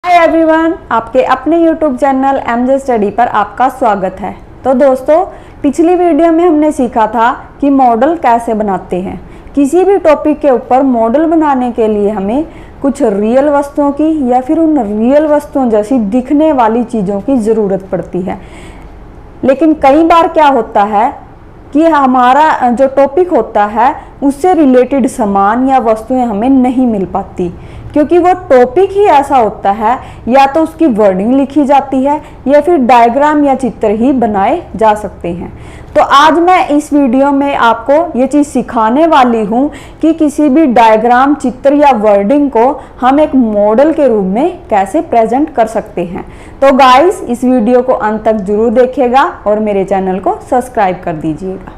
Hi everyone, आपके अपने YouTube channel MJ study पर आपका स्वागत है। तो दोस्तों, पिछली वीडियो में हमने सीखा था कि मॉडल कैसे बनाते हैं। किसी भी टॉपिक के ऊपर मॉडल बनाने के लिए हमें कुछ रियल वस्तुओं की या फिर उन रियल वस्तुओं जैसी दिखने वाली चीज़ों की ज़रूरत पड़ती है। लेकिन कई बार क्या होता है कि हमारा जो टॉपिक होता है उससे रिलेटेड सामान या वस्तुएं हमें नहीं मिल पाती, क्योंकि वो टॉपिक ही ऐसा होता है, या तो उसकी वर्डिंग लिखी जाती है या फिर डायग्राम या चित्र ही बनाए जा सकते हैं। तो आज मैं इस वीडियो में आपको ये चीज़ सिखाने वाली हूँ कि किसी भी डायग्राम, चित्र या वर्डिंग को हम एक मॉडल के रूप में कैसे प्रेजेंट कर सकते हैं। तो गाइस, इस वीडियो को अंत तक जरूर देखिएगा और मेरे चैनल को सब्सक्राइब कर दीजिएगा।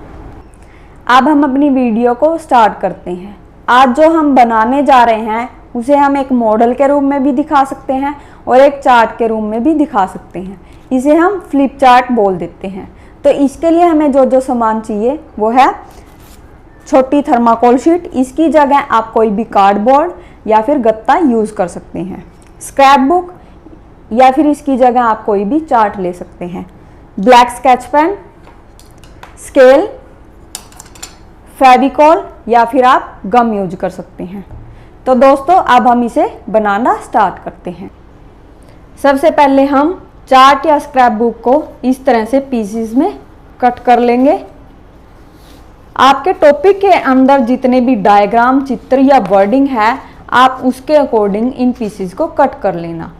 अब हम अपनी वीडियो को स्टार्ट करते हैं। आज जो हम बनाने जा रहे हैं उसे हम एक मॉडल के रूप में भी दिखा सकते हैं और एक चार्ट के रूप में भी दिखा सकते हैं। इसे हम फ्लिप चार्ट बोल देते हैं। तो इसके लिए हमें जो जो सामान चाहिए वो है छोटी थर्माकोल शीट। इसकी जगह आप कोई भी कार्डबोर्ड या फिर गत्ता यूज़ कर सकते हैं। स्क्रैप बुक या फिर इसकी जगह आप कोई भी चार्ट ले सकते हैं। Black sketch pen, scale, Fevicol या फिर आप गम यूज कर सकते हैं। तो दोस्तों, अब हम इसे बनाना स्टार्ट करते हैं। सबसे पहले हम चार्ट या स्क्रैप बुक को इस तरह से पीसेस में कट कर लेंगे। आपके टॉपिक के अंदर जितने भी डायग्राम, चित्र या वर्डिंग है, आप उसके अकॉर्डिंग इन पीसेस को कट कर लेना।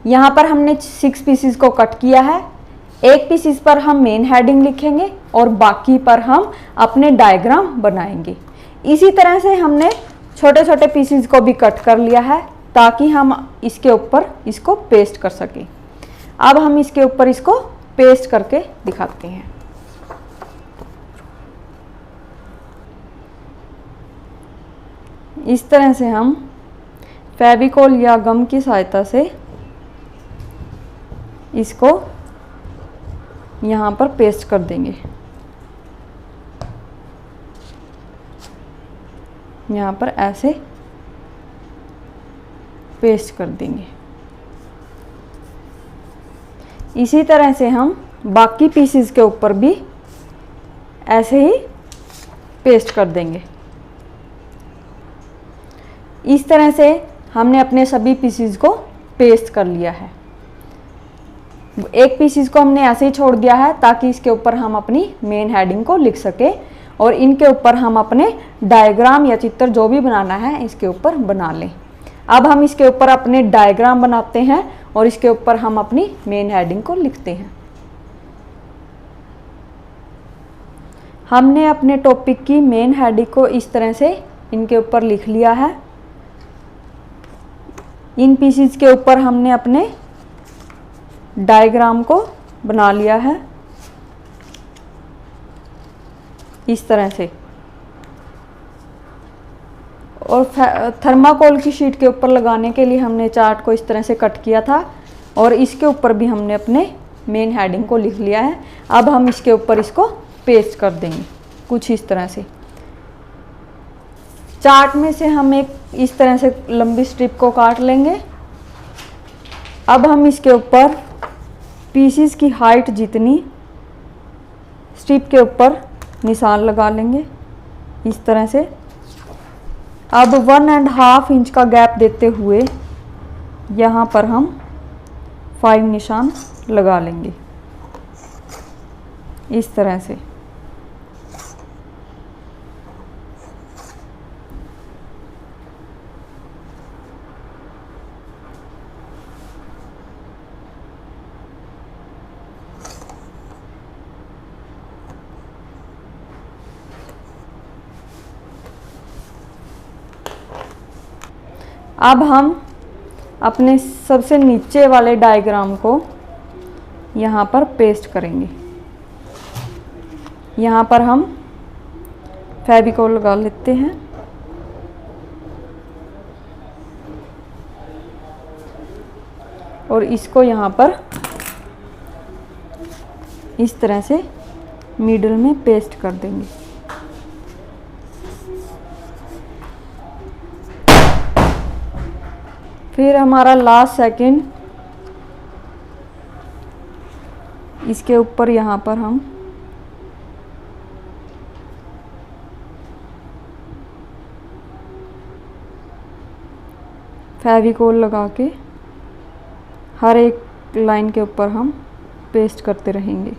यहाँ पर हमने 6 पीसेस को कट किया है। एक पीसेस पर हम मेन हेडिंग लिखेंगे और बाकी पर हम अपने डायग्राम बनाएंगे। इसी तरह से हमने छोटे छोटे पीसेस को भी कट कर लिया है ताकि हम इसके ऊपर इसको पेस्ट कर सकें। अब हम इसके ऊपर इसको पेस्ट करके दिखाते हैं। इस तरह से हम फेविकॉल या गम की सहायता से इसको यहाँ पर पेस्ट कर देंगे। यहाँ पर ऐसे पेस्ट कर देंगे। इसी तरह से हम बाकी पीसेस के ऊपर भी ऐसे ही पेस्ट कर देंगे। इस तरह से हमने अपने सभी पीसेस को पेस्ट कर लिया है। एक पीसेस को हमने ऐसे ही छोड़ दिया है ताकि इसके ऊपर हम अपनी मेन हेडिंग को लिख सके और इनके ऊपर हम अपने डायग्राम या चित्र जो भी बनाना है इसके ऊपर बना लें। अब हम इसके ऊपर अपने डायग्राम बनाते हैं और इसके ऊपर हम अपनी मेन हेडिंग को लिखते हैं। हमने अपने टॉपिक की मेन हेडिंग को इस तरह से इनके ऊपर लिख लिया है। इन पीसेस के ऊपर हमने अपने डायग्राम को बना लिया है इस तरह से, और थर्माकोल की शीट के ऊपर लगाने के लिए हमने चार्ट को इस तरह से कट किया था और इसके ऊपर भी हमने अपने मेन हेडिंग को लिख लिया है। अब हम इसके ऊपर इसको पेस्ट कर देंगे कुछ इस तरह से। चार्ट में से हम एक इस तरह से लंबी स्ट्रिप को काट लेंगे। अब हम इसके ऊपर पीसेस की हाइट जितनी स्ट्रिप के ऊपर निशान लगा लेंगे इस तरह से। अब 1.5 इंच का गैप देते हुए यहाँ पर हम 5 निशान लगा लेंगे इस तरह से। अब हम अपने सबसे नीचे वाले डायग्राम को यहाँ पर पेस्ट करेंगे। यहाँ पर हम फेविकॉल लगा लेते हैं और इसको यहाँ पर इस तरह से मिडल में पेस्ट कर देंगे। फिर हमारा लास्ट सेकंड इसके ऊपर यहाँ पर हम फेविकोल लगा के हर एक लाइन के ऊपर हम पेस्ट करते रहेंगे।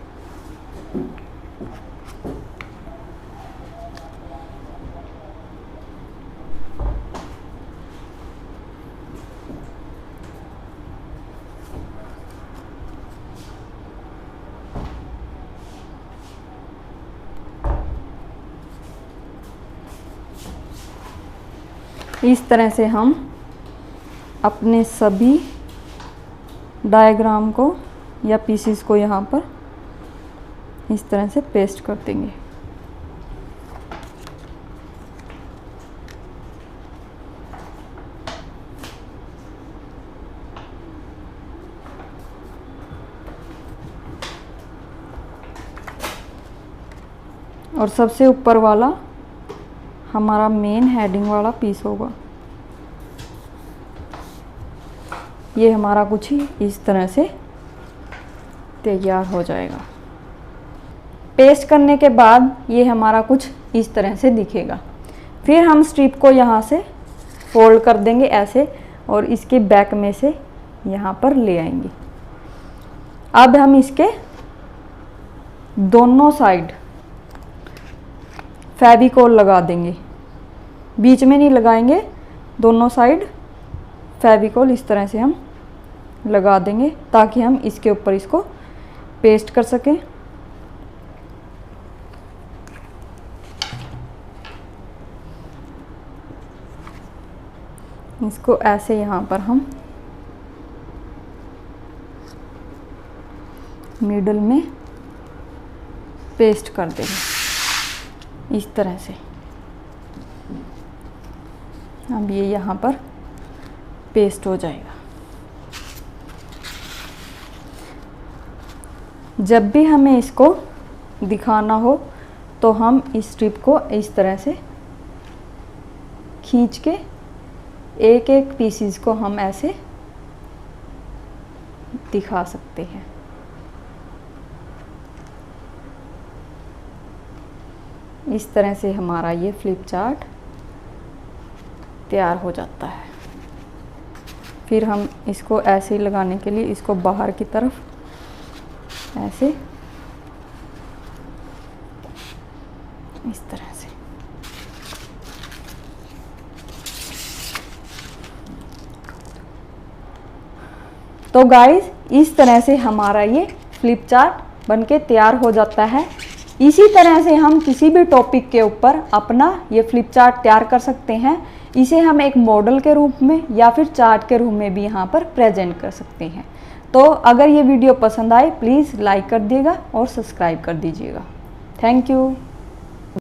इस तरह से हम अपने सभी डायग्राम को या पीसीस को यहाँ पर इस तरह से पेस्ट कर देंगे। और सबसे ऊपर वाला हमारा मेन हेडिंग वाला पीस होगा। ये हमारा कुछ ही इस तरह से तैयार हो जाएगा। पेस्ट करने के बाद ये हमारा कुछ इस तरह से दिखेगा। फिर हम स्ट्रिप को यहाँ से फोल्ड कर देंगे ऐसे, और इसके बैक में से यहाँ पर ले आएंगे। अब हम इसके दोनों साइड फेविकोल लगा देंगे, बीच में नहीं लगाएंगे, दोनों साइड फेविकोल इस तरह से हम लगा देंगे ताकि हम इसके ऊपर इसको पेस्ट कर सकें। इसको ऐसे यहाँ पर हम मिडल में पेस्ट कर देंगे इस तरह से। अब ये यहाँ पर पेस्ट हो जाएगा। जब भी हमें इसको दिखाना हो तो हम इस स्ट्रिप को इस तरह से खींच के एक एक पीसीस को हम ऐसे दिखा सकते हैं। इस तरह से हमारा ये फ्लिप चार्ट तैयार हो जाता है। फिर हम इसको ऐसे ही लगाने के लिए इसको बाहर की तरफ ऐसे इस तरह से। तो गाइस, इस तरह से हमारा ये फ्लिप चार्ट बनके तैयार हो जाता है। इसी तरह से हम किसी भी टॉपिक के ऊपर अपना ये फ्लिप चार्ट तैयार कर सकते हैं। इसे हम एक मॉडल के रूप में या फिर चार्ट के रूप में भी यहाँ पर प्रेजेंट कर सकते हैं। तो अगर ये वीडियो पसंद आए प्लीज़ लाइक कर दिएगा और सब्सक्राइब कर दीजिएगा। Thank you.